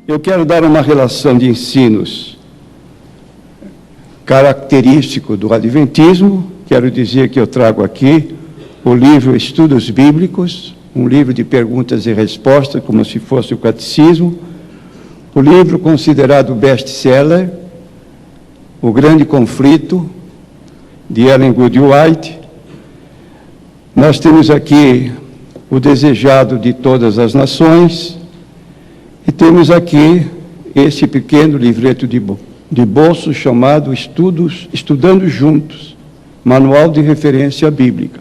Eu quero dar uma relação de ensinos característico do Adventismo. Quero dizer que eu trago aqui o livro Estudos Bíblicos, um livro de perguntas e respostas, como se fosse o catecismo, o livro considerado best-seller, O Grande Conflito, de Ellen G. White. Nós temos aqui O Desejado de Todas as Nações, e temos aqui esse pequeno livreto de bolso chamado Estudando Juntos, Manual de Referência Bíblica.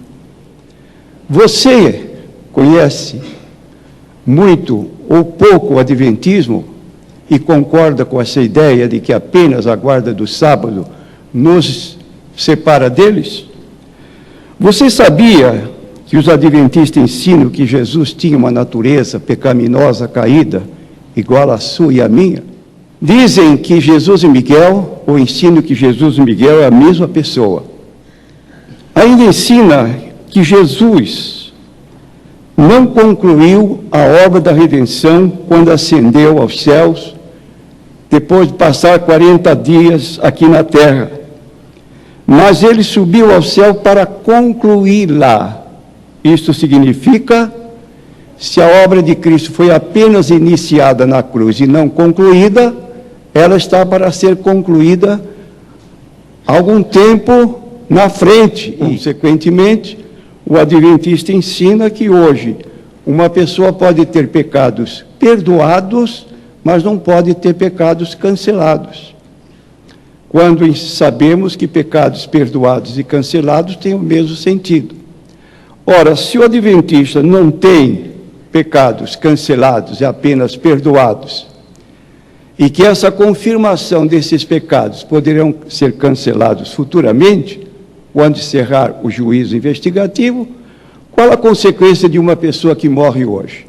Você conhece muito ou pouco o Adventismo e concorda com essa ideia de que apenas a guarda do sábado nos separa deles? Você sabia que os adventistas ensinam que Jesus tinha uma natureza pecaminosa, caída, igual à sua e à minha? Dizem que Jesus e Miguel, ou ensinam que Jesus e Miguel é a mesma pessoa. Ainda ensina que Jesus não concluiu a obra da redenção quando ascendeu aos céus, depois de passar 40 dias aqui na terra. Mas ele subiu ao céu para concluí-la. Isto significa, se a obra de Cristo foi apenas iniciada na cruz e não concluída, ela está para ser concluída algum tempo na frente. Consequentemente, o adventista ensina que hoje uma pessoa pode ter pecados perdoados, mas não pode ter pecados cancelados. Quando sabemos que pecados perdoados e cancelados têm o mesmo sentido. Ora, se o adventista não tem pecados cancelados e apenas perdoados, e que essa confirmação desses pecados poderão ser cancelados futuramente, quando encerrar o juízo investigativo, qual a consequência de uma pessoa que morre hoje?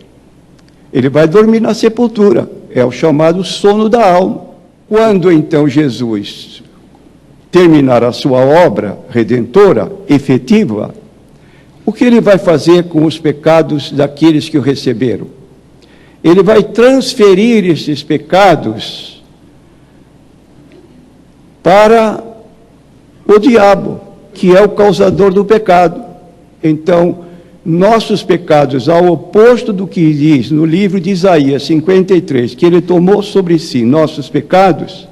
Ele vai dormir na sepultura, é o chamado sono da alma. Quando então Jesus terminar a sua obra redentora, efetiva, o que ele vai fazer com os pecados daqueles que o receberam? Ele vai transferir esses pecados para o diabo, que é o causador do pecado. Então, nossos pecados, ao oposto do que diz no livro de Isaías 53, que ele tomou sobre si nossos pecados,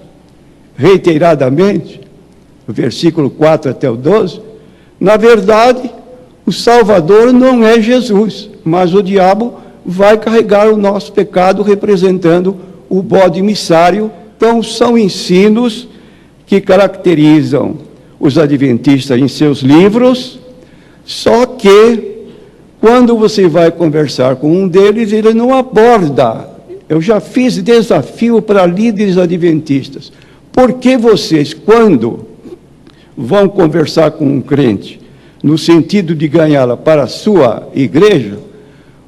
reiteradamente, no versículo 4 até o 12, na verdade, o Salvador não é Jesus, mas o diabo vai carregar o nosso pecado representando o bode emissário. Então, são ensinos que caracterizam os adventistas em seus livros, só que, quando você vai conversar com um deles, ele não aborda. Eu já fiz desafio para líderes adventistas. Por que vocês, quando vão conversar com um crente, no sentido de ganhá-la para a sua igreja,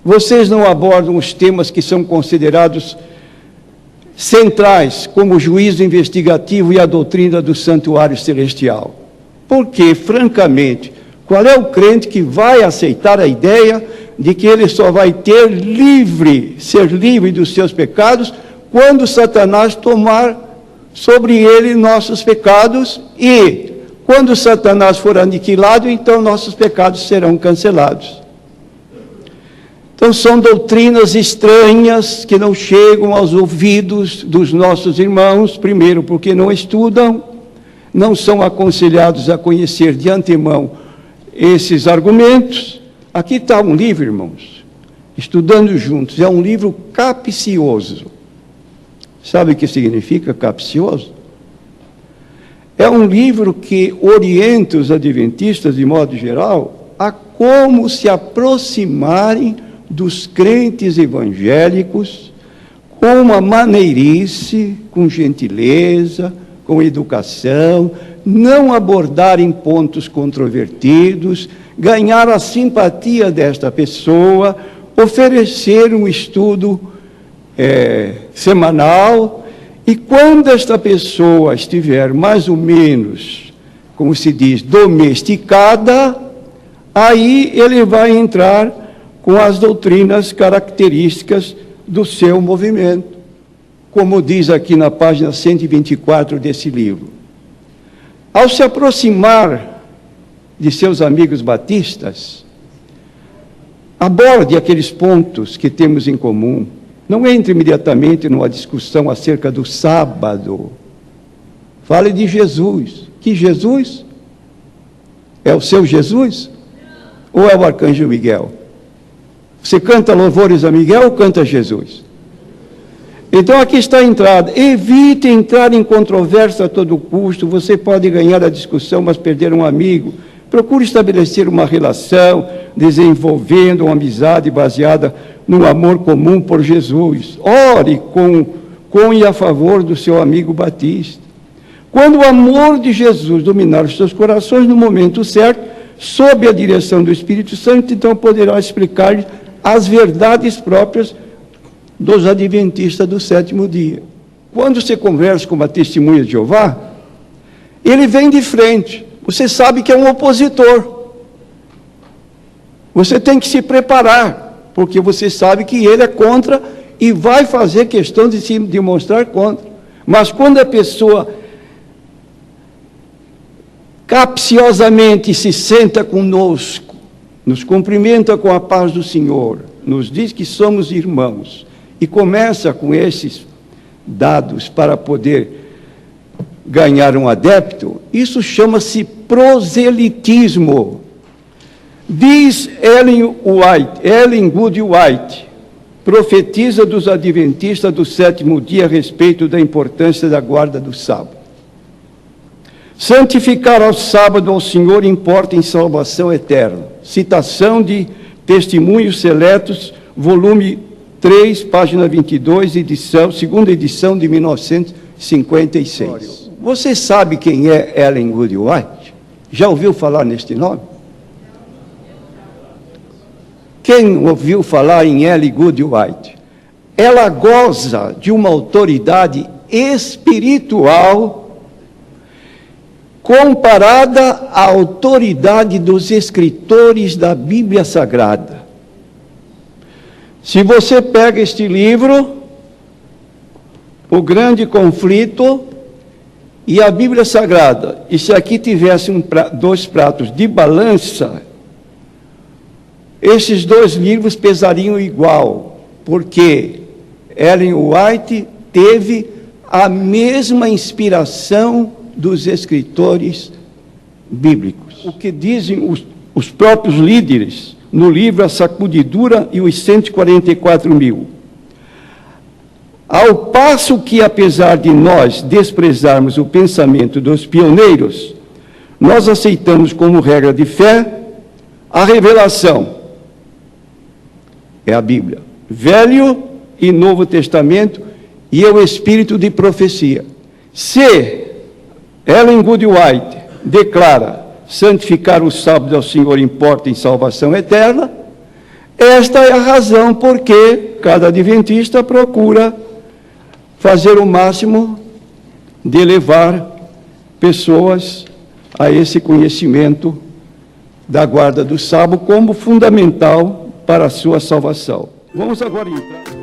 vocês não abordam os temas que são considerados centrais, como o juízo investigativo e a doutrina do santuário celestial? Porque, francamente, qual é o crente que vai aceitar a ideia de que ele só vai ser livre dos seus pecados, quando Satanás tomar sobre ele nossos pecados e, quando Satanás for aniquilado, então nossos pecados serão cancelados? Então, são doutrinas estranhas que não chegam aos ouvidos dos nossos irmãos, primeiro, porque não estudam, não são aconselhados a conhecer de antemão esses argumentos. Aqui está um livro, irmãos, Estudando Juntos, é um livro capcioso. Sabe o que significa capcioso? É um livro que orienta os adventistas, de modo geral, a como se aproximarem dos crentes evangélicos com uma maneirice, com gentileza, com educação, não abordarem pontos controvertidos, ganhar a simpatia desta pessoa, oferecer um estudo semanal, e quando esta pessoa estiver mais ou menos, como se diz, domesticada, aí ele vai entrar com as doutrinas características do seu movimento. como diz aqui na página 124 desse livro. Ao se aproximar de seus amigos batistas, aborde aqueles pontos que temos em comum. Não entre imediatamente numa discussão acerca do sábado. Fale de Jesus. Que Jesus? É o seu Jesus? Ou é o arcanjo Miguel? Você canta louvores a Miguel ou canta Jesus? Então aqui está a entrada. Evite entrar em controvérsia a todo custo. Você pode ganhar a discussão, mas perder um amigo. Procure estabelecer uma relação, desenvolvendo uma amizade baseada no amor comum por Jesus. Ore com e a favor do seu amigo batista. Quando o amor de Jesus dominar os seus corações no momento certo, sob a direção do Espírito Santo, então poderá explicar as verdades próprias dos adventistas do sétimo dia. Quando você conversa com uma testemunha de Jeová, ele vem de frente. Você sabe que é um opositor. Você tem que se preparar, porque você sabe que ele é contra e vai fazer questão de se demonstrar contra. Mas quando a pessoa capciosamente se senta conosco, nos cumprimenta com a paz do Senhor, nos diz que somos irmãos, e começa com esses dados para poder ganhar um adepto, isso chama-se proselitismo. Diz Ellen Good White, profetiza dos adventistas do sétimo dia a respeito da importância da guarda do sábado. Santificar ao sábado ao Senhor importa em salvação eterna. Citação de Testemunhos Seletos, volume 3, página 22, segunda edição de 1956. Você sabe quem é Ellen Good White? Já ouviu falar neste nome? Quem ouviu falar em Ellen Good White? Ela goza de uma autoridade espiritual comparada à autoridade dos escritores da Bíblia Sagrada. Se você pega este livro, O Grande Conflito e a Bíblia Sagrada, e se aqui tivesse dois pratos de balança, esses dois livros pesariam igual, porque Ellen White teve a mesma inspiração dos escritores bíblicos. O que dizem os próprios líderes no livro A Sacudidura e os 144 mil. Ao passo que, apesar de nós desprezarmos o pensamento dos pioneiros, nós aceitamos como regra de fé a revelação. É a Bíblia. Velho e Novo Testamento e o espírito de profecia. Se Ellen Good White declara santificar o sábado ao Senhor importa em salvação eterna, esta é a razão por que cada adventista procura fazer o máximo de levar pessoas a esse conhecimento da guarda do sábado como fundamental para a sua salvação. Vamos agora entrar.